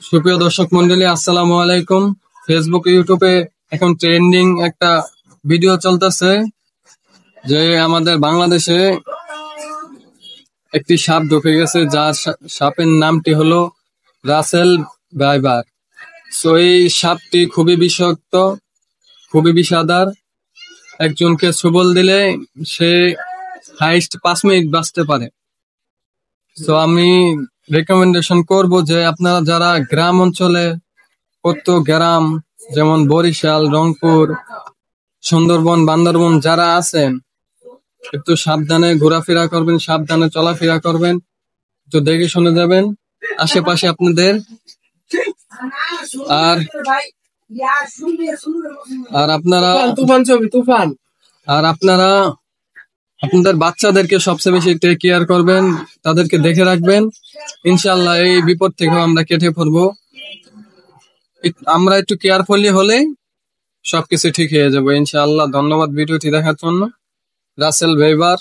সুপ্রিয় দর্শক মন্ডলী, আসসালামু আলাইকুম। ফেসবুক, ইউটিউবে এখন ট্রেন্ডিং একটা ভিডিও চলতেছে যে আমাদের বাংলাদেশে একটি সাপ ঢুকে গেছে, যার সাপের নামটি হলো রাসেল ভাইপার। সো এই সাপটি খুবই বিষাক্ত, খুবই বিষাদার। একজনকে ছোবল দিলে সে হাইস্ট 5 মিনিট বাঁচতে পারে। তো আমি রেকমেন্ডেশন করব যে আপনারা যারা গ্রাম অঞ্চলে, প্রত্যেক গ্রাম যেমন বরিশাল, রংপুর, সুন্দরবন, বান্দরবন যারা আছেন, একটু সাবধানে ঘোরাফেরা করবেন, সাবধানে চলাফেরা করবেন, একটু দেখে শুনে যাবেন আশেপাশে আপনাদের। আর আর আপনারা তুফান আর আপনারা আপনাদের বাচ্চাদেরকে সবচেয়ে বেশি টেক কেয়ার করবেন, তাদেরকে দেখে রাখবেন। ইনশাআল্লাহ এই বিপদ থেকে আমরা কেটে পড়বো। আমরা একটু কেয়ারফুলি হলে সবকিছু ঠিক হয়ে যাবে ইনশাআল্লাহ। ধন্যবাদ ভিডিওটি দেখার জন্য। Russell viper.